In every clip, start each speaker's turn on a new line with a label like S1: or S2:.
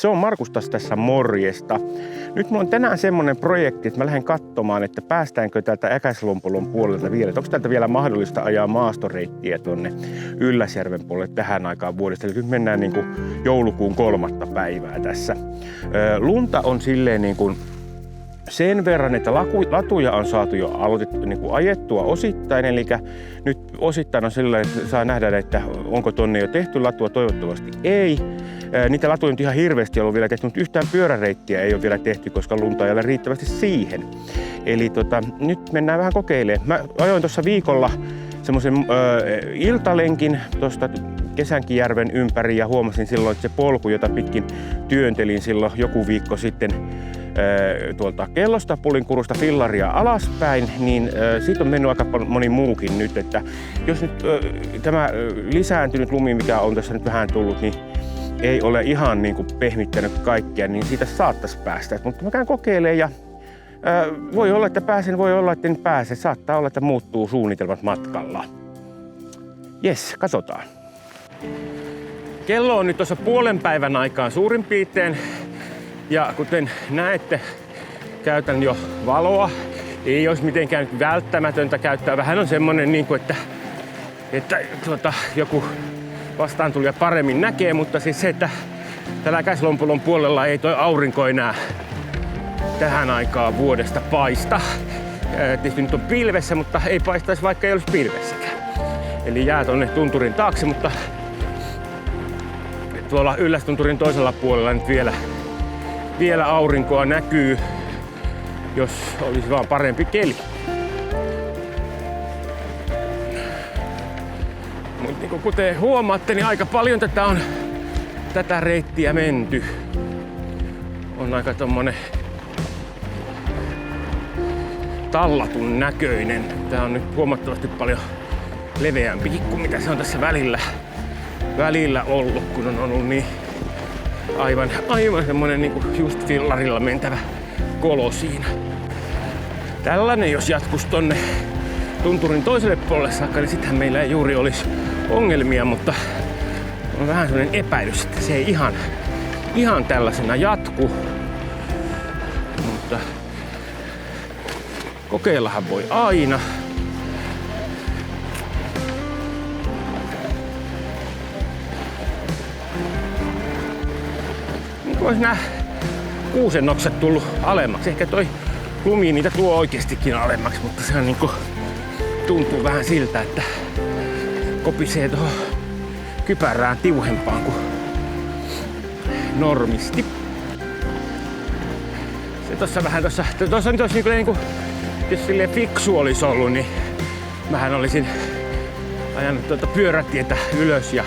S1: Se on Markus tässä morjesta. Nyt mulla on tänään semmonen projekti, että mä lähden katsomaan, että päästäänkö täältä Äkäslompolon puolelta vielä. Onko täältä vielä mahdollista ajaa maastoreittiä tuonne Ylläsjärven puolelle tähän aikaan vuodesta. Eli nyt mennään niin kuin joulukuun 3. päivää tässä. Lunta on silleen niin kuin sen verran, että latuja on saatu jo ajettua osittain, eli nyt osittain on sellainen, että saa nähdä, että onko tonne jo tehty latua, toivottavasti ei. Niitä latuja on ihan hirveästi ollut vielä tehty, mutta yhtään pyöräreittiä ei ole vielä tehty, koska lunta ei ole riittävästi siihen. Eli nyt mennään vähän kokeilemaan. Mä ajoin tuossa viikolla semmoisen iltalenkin tuosta Kesänkijärven ympäri ja huomasin silloin, että se polku, jota pitkin työntelin silloin joku viikko sitten tuolta Kellosta-Pulinkurusta fillaria alaspäin, niin siitä on mennyt aika moni muukin nyt, että jos nyt tämä lisääntynyt lumi, mikä on tässä nyt vähän tullut, niin ei ole ihan niin kuin pehmittänyt kaikkea, niin siitä saattaisi päästä. Mutta mä käyn kokeilemaan ja voi olla, että pääsen, voi olla, että en pääse. Saattaa olla, että muuttuu suunnitelmat matkalla. Jes, katsotaan. Kello on nyt tuossa puolen päivän aikaan suurin piirtein. Ja kuten näette, käytän jo valoa. Ei olisi mitenkään välttämätöntä käyttää. Vähän on semmonen, niin kuin, että joku vastaantulija paremmin näkee, mutta siis se, että tällä Äkäslompolon puolella ei toi aurinko enää tähän aikaan vuodesta paista. Tietysti nyt on pilvessä, mutta ei paistaisi vaikka ei olisi pilvessäkään. Eli jää tonne tunturin taakse, mutta tuolla Yllästunturin toisella puolella nyt vielä aurinkoa näkyy, jos olisi vaan parempi keli. Mutta niin kuten huomaatte, niin aika paljon tätä reittiä menty. On aika tommonen tallatun näköinen. Tää on nyt huomattavasti paljon leveämpi kuin mitä se on tässä välillä ollut, kun on ollut niin aivan semmonen niinku just fillarilla mentävä kolo siinä. Tällainen jos jatkuisi tonne tunturin toiselle puolelle saakka, niin sittenhän meillä ei juuri olisi ongelmia, mutta on vähän semmonen epäilys, että se ei ihan tällaisena jatku. Mutta kokeillahan voi aina. Olisi nämä kuusennokset tullut alemmaksi. Ehkä toi lumi niitä tuo oikeastikin alemmaksi, mutta se on niinku, tuntuu vähän siltä, että kopisee tuohon kypärään tiuhempaan kuin normisti. Se tossa nyt olisi niinku, jos silleen fiksu olisi ollut, niin mähän olisin ajanut tuota pyörätietä ylös ja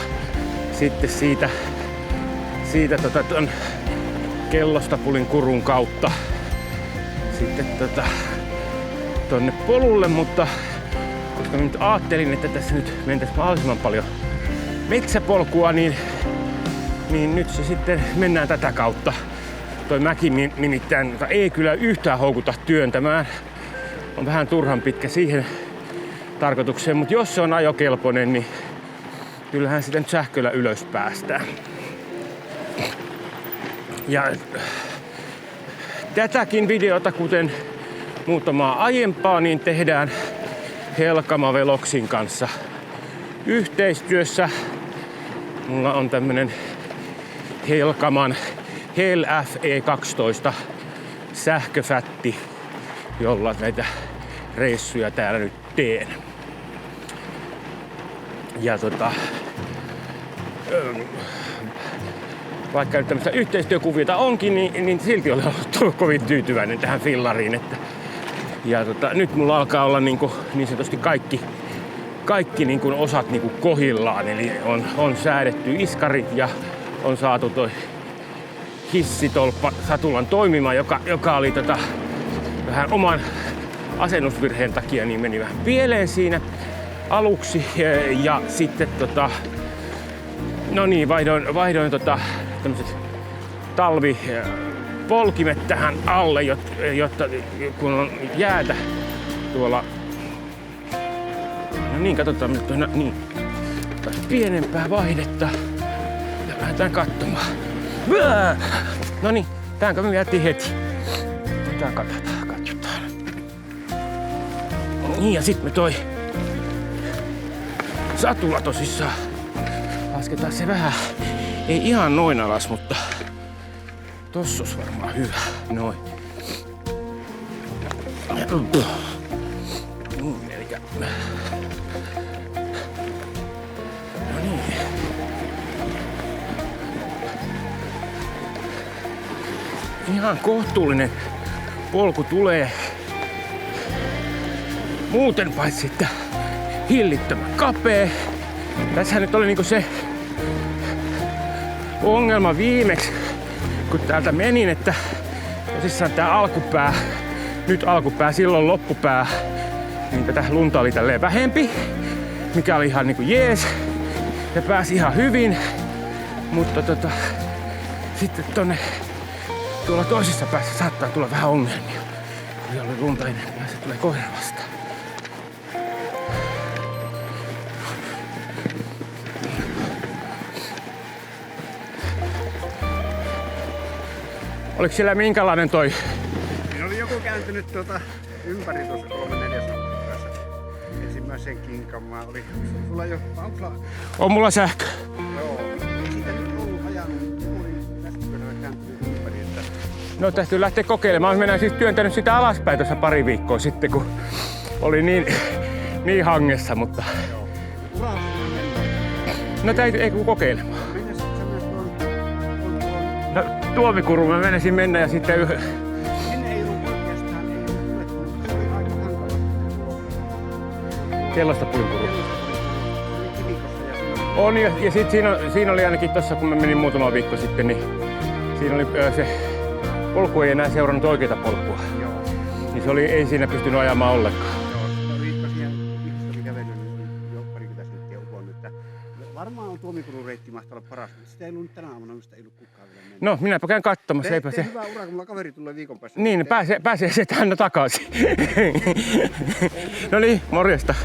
S1: sitten siitä ton Kellosta Pulinkurun kautta sitten tonne polulle, mutta koska nyt ajattelin, että tässä nyt mentäisiin mahdollisimman paljon metsäpolkua, niin nyt se sitten mennään tätä kautta. Toi mäki nimittäin ei kyllä yhtään houkuta työntämään. On vähän turhan pitkä siihen tarkoitukseen, mutta jos se on ajokelpoinen, niin kyllähän sitä nyt sähköllä ylös päästään. Ja tätäkin videota, kuten muutamaa aiempaa, niin tehdään Helkama Veloksin kanssa yhteistyössä. Mulla on tämmönen Helkaman Hel FE12 sähköfätti, jolla näitä reissuja täällä nyt teen. Ja vaikka nyt tämmöistä yhteistyökuviota onkin, niin silti olen ollut kovin tyytyväinen tähän fillariin. Ja nyt mulla alkaa olla niin sanotusti kaikki niin kuin osat niin kuin kohillaan. Eli on säädetty iskarit ja on saatu toi hissitolppa satulan toimimaan, joka oli vähän oman asennusvirheen takia niin meni vähän pieleen siinä aluksi. Ja sitten vaihdoin tämmöiset talvipolkimet tähän alle, jotta kun on jäätä tuolla. No niin, katsotaan nyt niin. Pienempää vaihdetta ja lähdetään katsomaan. No niin, tämänkö me vietiin heti. Tää katsotaan. Niin ja sit me toi satula tosissaan. Lasketaan se vähän. Ei ihan noin alas, mutta tossa olisi varmaan hyvä. Noin. Elikkä. No niin. Ihan kohtuullinen polku tulee. Muuten paitsi että hillittömän kapea. Tässähän nyt oli niinku se ongelma viimeksi, kun täältä menin, että tosissaan tää alkupää, nyt alkupää, silloin loppupää, niin tätä lunta oli tälleen vähempi, mikä oli ihan niinku jees ja pääsi ihan hyvin, mutta sitten tuolla toisessa päässä saattaa tulla vähän ongelmia, kun oli lunta enemmän ja se tulee koira vastaan. Oliko siellä minkälainen toi?
S2: Siinä oli joku kääntynyt ympäri tuossa 3-4 päässä. Ensimmäisen kinkamaan oli. Sulla jo
S1: On mulla sähkö.
S2: Joo. Ei siitä nyt ollut ajanut, mutta oli tästä kääntynyt ympäri. Että...
S1: No täytyy lähteä kokeilemaan. Minä siis työntänyt sitä alaspäin tuossa pari viikkoa sitten, kun oli niin hangessa, mutta...
S2: Joo. Ura
S1: No täytyy, ei kun kokeilemaan.
S2: mennä sitten myös
S1: No, Tuomikurun mä menisin mennä ja sitten...
S2: Sinne ei ollut oikeastaan, ei ollut mutta se oli aika hankala.
S1: Kellosta Puinkuru.
S2: Se oli kivikossa ja siinä
S1: On ja sit siinä oli ainakin tossa, kun mä menin muutama viikko sitten, niin siinä oli se polku ei enää seurannut oikeita polkua.
S2: joo.
S1: Niin se oli, ei siinä pystynyt ajamaan ollenkaan.
S2: Joo, se oli tosiaan ihmistä oli kävellyt, niin jo parikymmentä senttiä uponnut. Varmaan on Tuomikurun reitti mahtaa olla paras, mutta sitä ei ollut tänä aamuna, mistä ei ollut kukaan vielä mennyt.
S1: No, minäpä käyn katsomassa. Eipä se...
S2: hyvä ura, kun mulla kaveri tulee viikon päästä.
S1: Niin, pääsee se tänne takaisin. No niin, morjesta.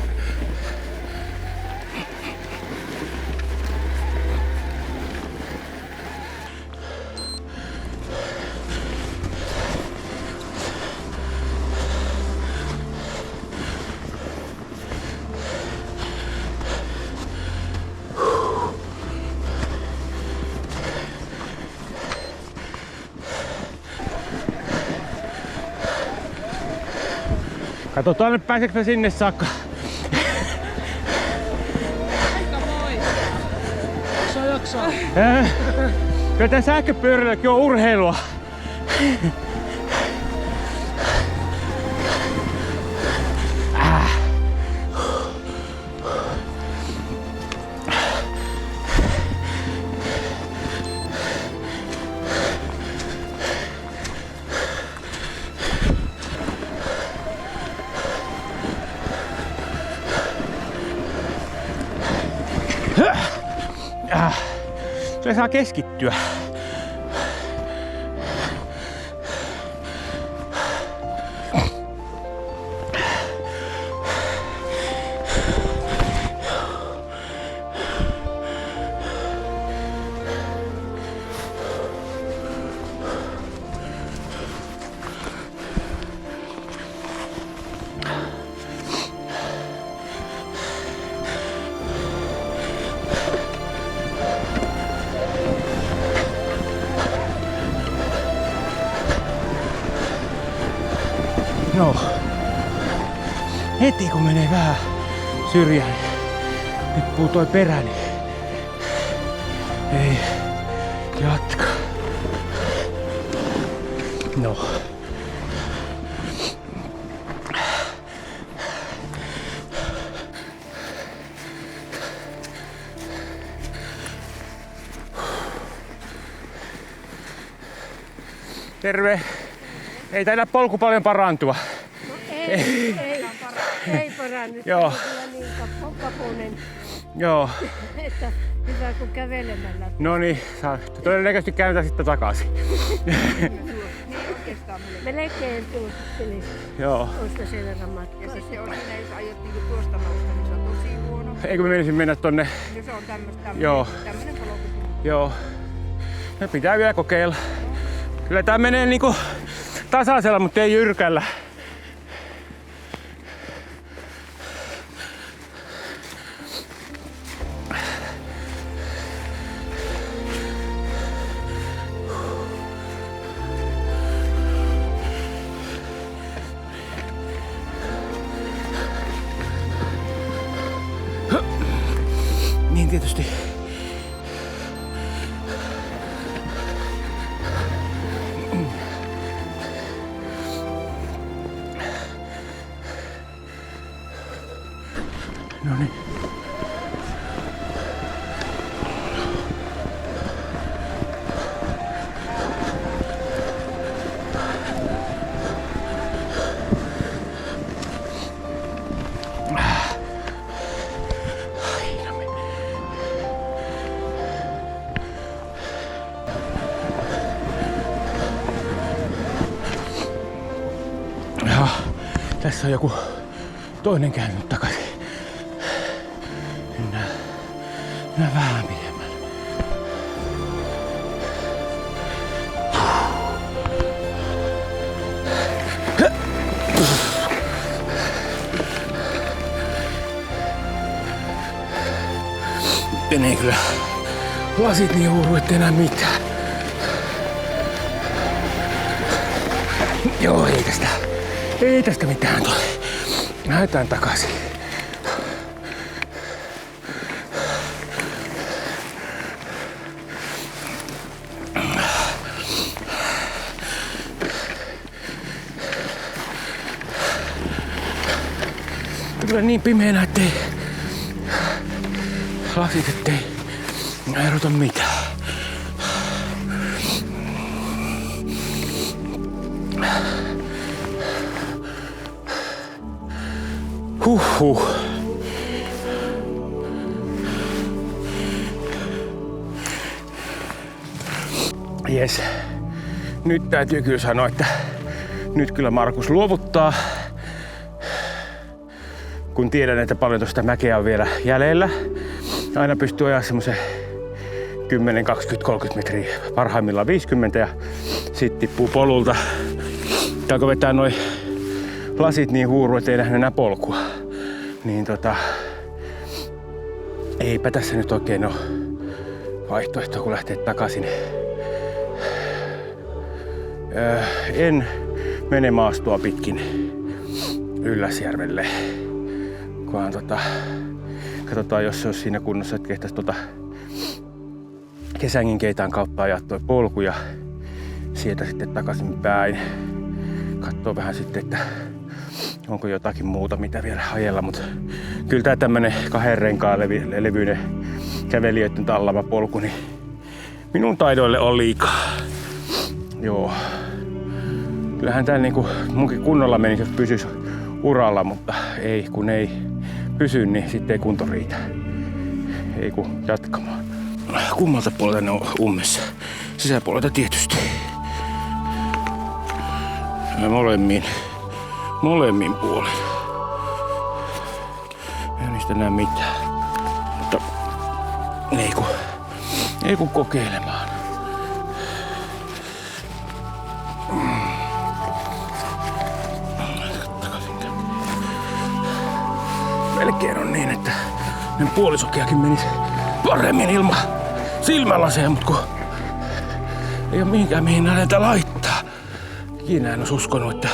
S1: Katsotaan nyt pääseekö sinne saakka.
S3: Aika moi! Saa jaksaa.
S1: Kyllä tää sähköpyörilläkin on urheilua. Se saa keskittyä. No, heti kun menee vähän syrjään, tippuu toi perä, niin ei jatka. No. Terve. Ei taida polku paljon parantua.
S4: Ei parannu.
S1: Joo.
S4: Niin kapunen,
S1: Joo.
S4: että hyvä kun kävelemällä.
S1: No niin, todennäköisesti kääntää sitten takaisin.
S4: Melkein tuustelin
S1: Joo.
S4: tuosta sen verran matkaa.
S3: Ja sitten on siinä, jos aiot niinku tuosta nousta, niin se on tosi huono.
S1: Eikö me menisin mennä tonne?
S3: Ja se on tämmönen
S1: Joo.
S3: polku.
S1: Joo. No pitää vielä kokeilla. Kyllä tää menee niinku tasaisella, mutta ei jyrkällä. Niin tietysti. No niin. Ja tässä on joku toinen käynyt takaisin. Mennään vähän pidemmälle. Menee kyllä lasit niin huuru, ettei enää mitään. Joo, ei tästä mitään tule. Lähdetään takaisin. Kyllä niin pimeänä, ettei lasit, ettei erota mitään. Huhhuh. Jes. Nyt täytyy kyllä sanoa, että nyt kyllä Markus luovuttaa. Kun tiedän, että paljon tuosta mäkeä on vielä jäljellä. Aina pystyy ajaa semmoisen 10, 20, 30 metriä, parhaimmillaan 50 ja sit tippuu polulta. Täällä kun vetää noi lasit niin huuru, ettei nähnyt enää polkua. Niin eipä tässä nyt oikein ole vaihtoehtoa, kun lähtee takaisin. En mene maastoa pitkin Ylläsjärvelle. Kunhan katsotaan, jos se olisi siinä kunnossa, että kehtäisi Kesängin keitaan kautta ajaa toi polku ja sieltä sitten takaisin päin. Katsoo vähän sitten, että onko jotakin muuta, mitä vielä ajella, mutta kyllä tää tämmönen 2 renkaan levyinen kävelijöiden tallama polku, niin minun taidoille on liikaa. Joo. Kyllähän tää niinku munkin kunnolla menisi, jos pysyisi uralla, mutta ei, kun ei pysy, niin sitten ei kunto riitä. Ei kun jatkamaan. Kummalta puolelta ne on ummessa? Sisäpuolelta tietysti. Ja molemmin puolin. Ei niistä näe mitään. Mutta ei kun kokeilemaan. Melkein on niin, että puolisokeakin menisi paremmin ilman silmälaseja, mutta kun ei ole mihinkään mihin näitä laittaa. Ikinä en olisi uskonut, että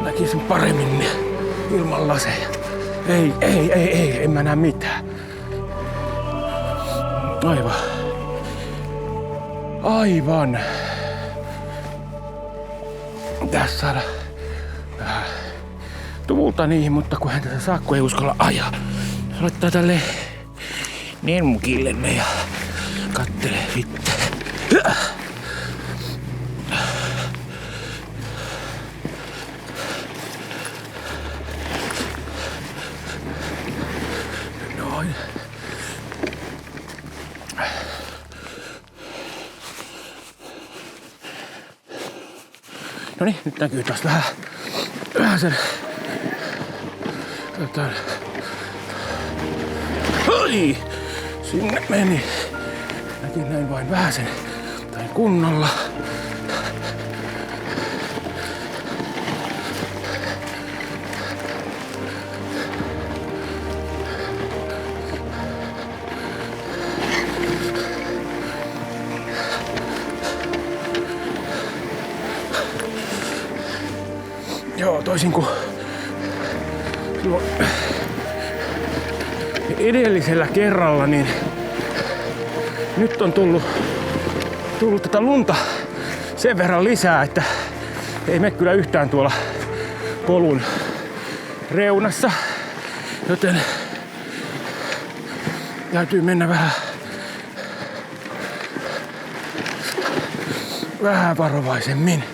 S1: näkisin paremmin ilman laseja. Ei, en mä näe mitään. Aivan. Tässä saada tuulta niihin, mutta kun hän tätä saa, kun ei uskalla ajaa. Se laittaa tälle nenmukillenne ja kattelee vittä. Noin. Noniin, nyt näkyy taas vähän sen. Oi! Sinne meni. Näkin näin vain vähän sen kunnolla. Joo, toisin kuin silloin edellisellä kerralla, niin nyt on tullut tätä lunta sen verran lisää, että ei mene kyllä yhtään tuolla polun reunassa, joten täytyy mennä vähän varovaisemmin.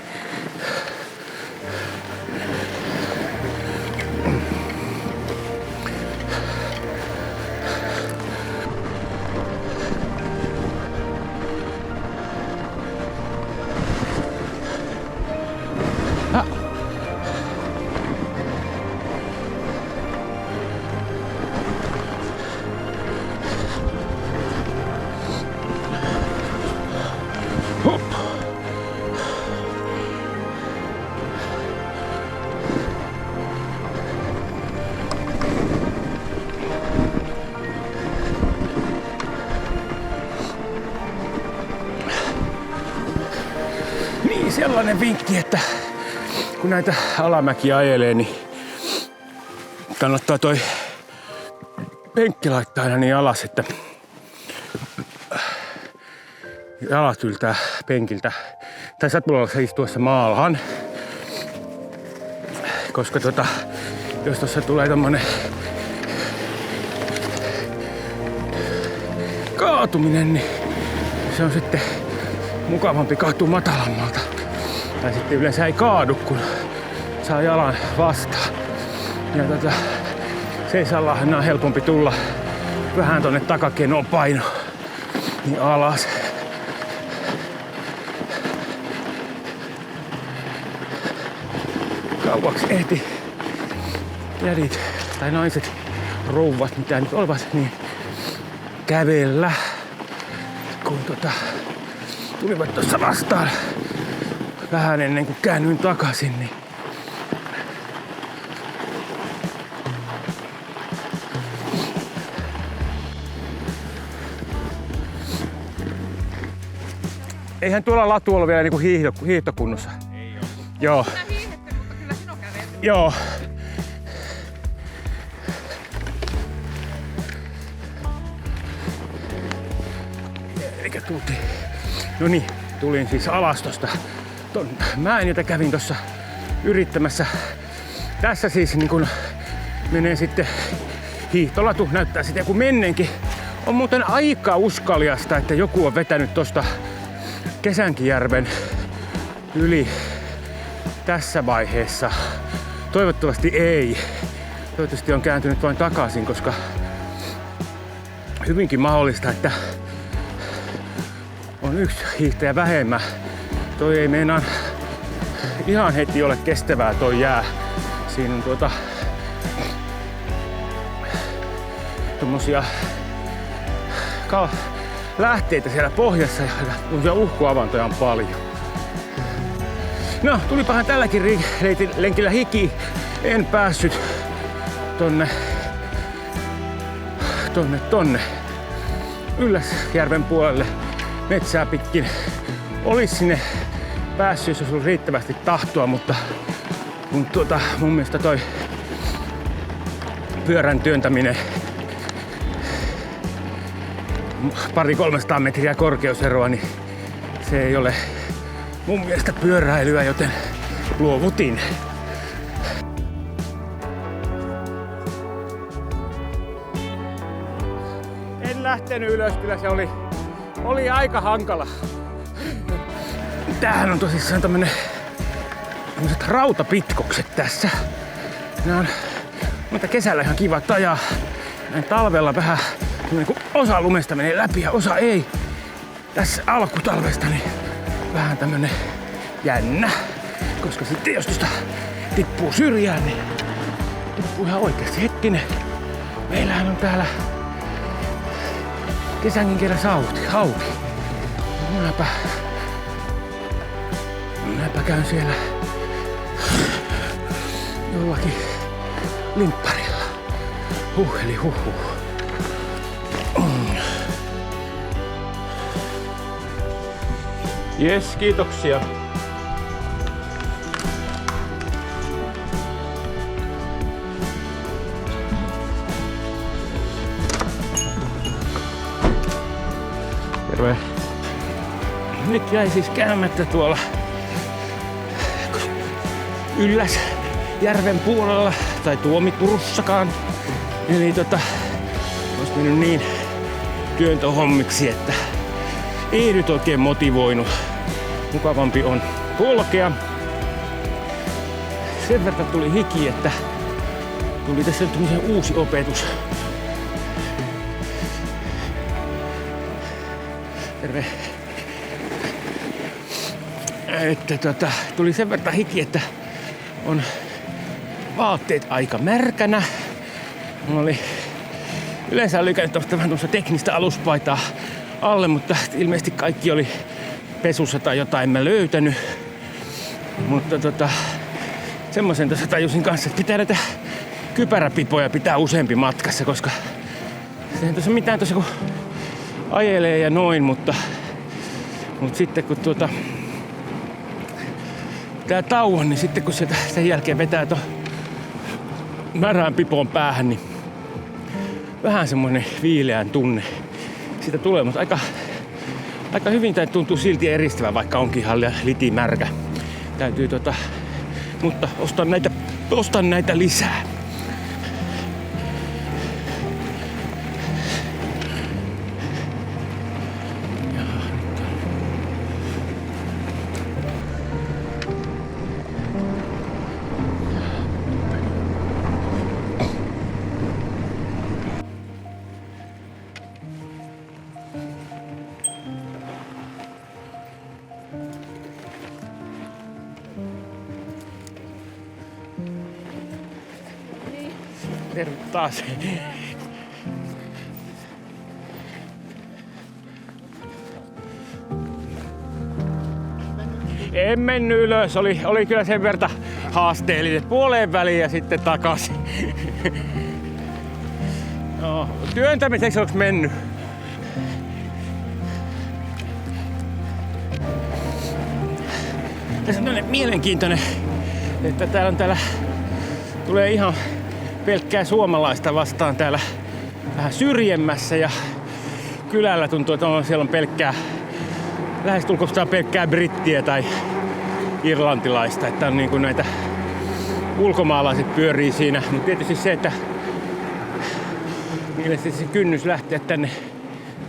S1: Niin, sellainen vinkki, että kun näitä alamäkiä ajelee, niin kannattaa toi penkki laittaa aina niin alas, että jalat yltää penkiltä. Tai satulalla istuessa maahan. Koska jos tuossa tulee tommonen kaatuminen, niin se on sitten mukavampi kaatua matalammalta. Tai sitten yleensä ei kaadu, kun saa jalan vastaan. Ja seisallahan on helpompi tulla vähän tonne takakenoon paino niin alas. Kauaksi ehti jädit tai naiset, rouvat, mitä nyt ovat, niin kävellä. Kun tulivat tuossa vastaan vähän ennen kuin käännyin takaisin, niin eihän tuolla latu ollut vielä niinku hiihtokunnossa.
S3: Ei oo.
S1: Joo.
S3: Minä hiihettelin, mutta kyllä sinun kävelet.
S1: Joo. Eikä tultiin. No niin, tulin siis alas tosta ton mäen, jota kävin tossa yrittämässä. Tässä siis niin kun menee sitten hiihtolatu, näyttää sitten kun menneenkin. On muuten aika uskaliasta, että joku on vetänyt tosta Kesänkijärven yli tässä vaiheessa. Toivottavasti ei. Toivottavasti on kääntynyt vain takaisin, koska hyvinkin mahdollista, että on yksi hiihtäjä vähemmän. Toi ei meinaa ihan heti ole kestävää toi jää. Siinä on tommosia lähteitä siellä pohjassa ja uhkuavantoja on paljon. No, tulipahan tälläkin lenkillä hiki. En päässyt tonne Ylläsjärven puolelle metsää pitkin. Olis sinne päässyt, jos olisi ollut riittävästi tahtoa, mutta kun mun mielestä toi pyörän työntäminen 200-300 metriä korkeuseroa, niin se ei ole mun mielestä pyöräilyä, joten luovutin. En lähtenyt ylös, kyllä se oli aika hankala. Tämähän on tosissaan tämmöiset rautapitkokset tässä. Nämä on mutta kesällä ihan kiva ajaa. Näin talvella vähän niin kuin osa lumesta menee läpi ja osa ei. Tässä alkutalvesta niin vähän tämmönen jännä. Koska sitten jos tuosta tippuu syrjään, niin tippuu ihan oikeasti. Hetkinen. Meillähän on täällä Kesänkin kerran auki. Minäpä Mäpä käyn siellä jollakin limpparilla. Eli huhhuh. Jes, kiitoksia. Terve. Nyt jäi siis käymättä tuolla Ylläsjärven puolella tai Tuomiturussakaan. Eli olisi mennyt niin työntöhommiksi, että ei nyt oikein motivoinut. Mukavampi on polkea. Sen verran tuli hiki, että tuli tässä nyt uusi opetus. Terve. Että tuli sen verran hiki, että on vaatteet aika märkänä. Mulla oli yleensä lykännyt vähän tuossa teknistä aluspaitaa alle, mutta ilmeisesti kaikki oli pesussa tai jotain mä löytänyt. Mutta semmoisen tässä tajusin kanssa, että pitää näitä kypäräpipoja pitää useampi matkassa, koska eihän tuossa mitään tuossa kun ajelee ja noin, mutta sitten kun tää tauon, niin sitten kun sieltä sen jälkeen vetää märään pipon päähän, niin vähän semmoinen viileän tunne siitä tulee, mutta aika hyvin tämä tuntuu silti eristävä, vaikka onkin ihan litimärkä. Täytyy mutta ostan näitä lisää. Terve taas. En mennyt ylös, oli kyllä sen verran haasteellinen. Puoleen väliin ja sitten takaisin. No, työntämiseksi onko mennyt? Tässä on tämmönen mielenkiintoinen, että täällä tulee ihan pelkkää suomalaista vastaan täällä vähän syrjemmässä ja kylällä tuntuu, että siellä on lähestulkoon pelkkää brittiä tai irlantilaista, että on niin kuin näitä ulkomaalaiset pyörii siinä, mutta tietysti se, että mielestäni se kynnys lähteä tänne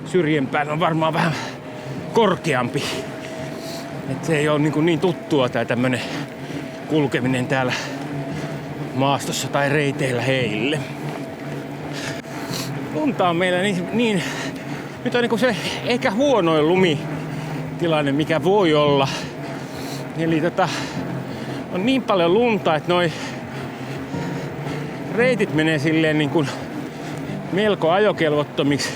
S1: syrjempään on varmaan vähän korkeampi. Että se ei ole niin tuttua tää tämmönen kulkeminen täällä maastossa tai reiteillä heille. Lunta on meillä niin nyt on niin se ehkä huonoin lumitilanne, mikä voi olla. Eli on niin paljon lunta, että noi reitit menee silleen niin kuin melko ajokelvottomiksi,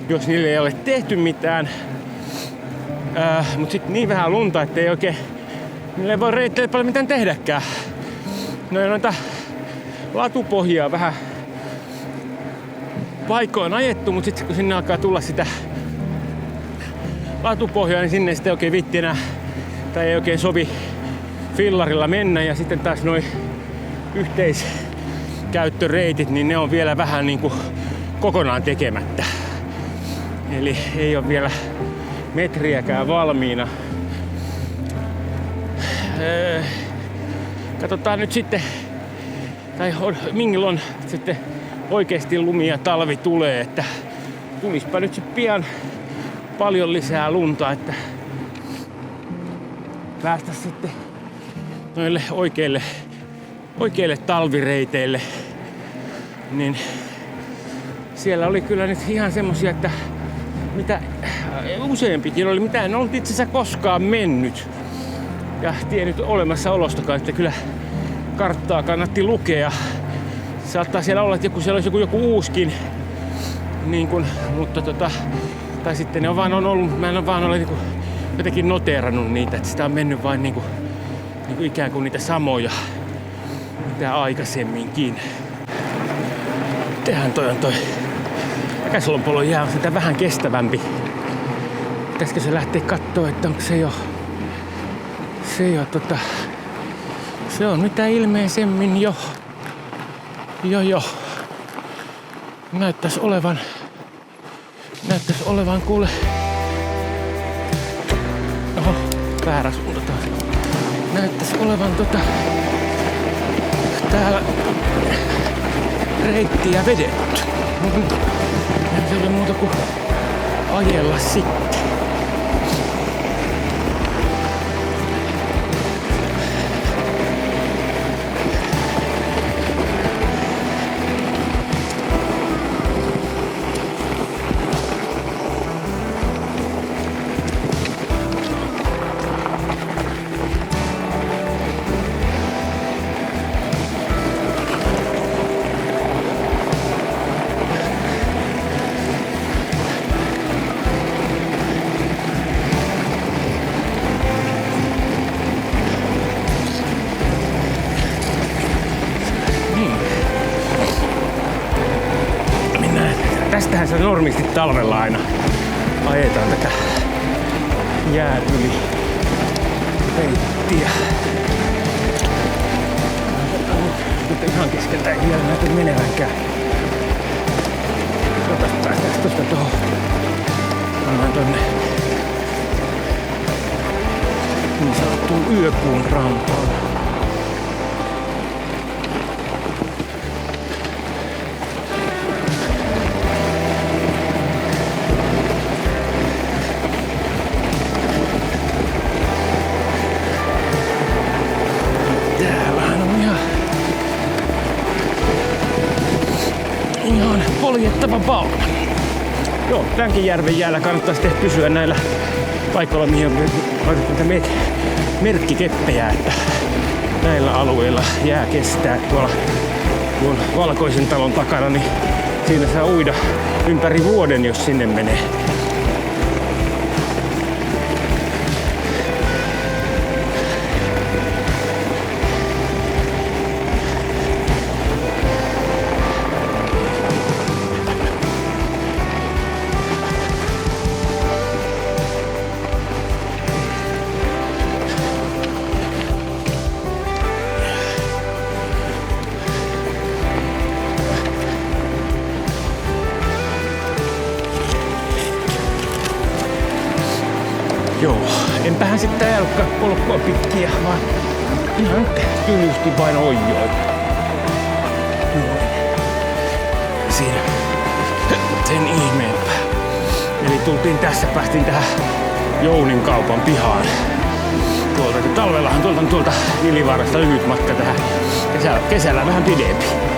S1: jos niille ei ole tehty mitään. Mutta sitten niin vähän lunta, että ei oikein niille ei voi reitteille paljon mitään tehdäkään. Noita latupohjaa vähän paikoin ajettu, mutta sitten kun sinne alkaa tulla sitä latupohjaa, niin sinne ei sitten oikein vitti enää tai ei oikein sovi fillarilla mennä. Ja sitten taas noi yhteiskäyttöreitit, niin ne on vielä vähän niin kuin kokonaan tekemättä. Eli ei ole vielä metriäkään valmiina. Katsotaan nyt sitten, tai milloin sitten oikeasti lumi ja talvi tulee, että tulispa nyt sitten pian paljon lisää lunta, että päästä sitten noille oikeille talvireiteille. Niin siellä oli kyllä nyt ihan semmosia, että mitä useampikin oli, mitä en ollut itse asiassa koskaan mennyt ja tiennyt olemassaolostakaan, että kyllä karttaa kannatti lukea. Saattaa siellä olla, että siellä olisi joku uuskin, niin kun, mutta tai sitten ne on vaan ollut, mä en ole vaan ole niin jotenkin noteerannut niitä, että sitä on mennyt vain niinku ikään kuin niitä samoja, mitä aikaisemminkin. Tehän toi Äkäslompolon jää on sitä vähän kestävämpi. Pitäisikö se lähteä kattoo, että onko se jo se on mitä ilmeisemmin jo. Näyttäis olevan kuule. Oho, väärä suunta taas. Näyttäis olevan täällä reittiä vedetty. Ei se ole muuta kuin ajella sitten. Tästähän se normisti talvella aina ajetaan tätä jään yli reittiä. Nyt ihan keskeltä ei vielä näytä menevänkään. Päästäänkö tosta tohon? Mennään tonne niin sanottuun yöpuun rantaan. Ihan poljettava pauna. Joo, tämänkin järven jäällä kannattaisi pysyä näillä paikoilla, mihin on merkkikeppejä, että näillä alueilla jää kestää. Tuolla Valkoisen talon takana, niin siinä saa uida ympäri vuoden, jos sinne menee. Joo, enpähän sitten täällä polkkoa pitkiä, vaan ihan tylysti vain oijoita. Noin. Siinä sen ihmeempää. Eli tultiin tässä, päästiin tähän Jounin kaupan pihaan. Talvellahan tuolta Nilivaarasta lyhyt matka tähän. Kesällä vähän pidempi.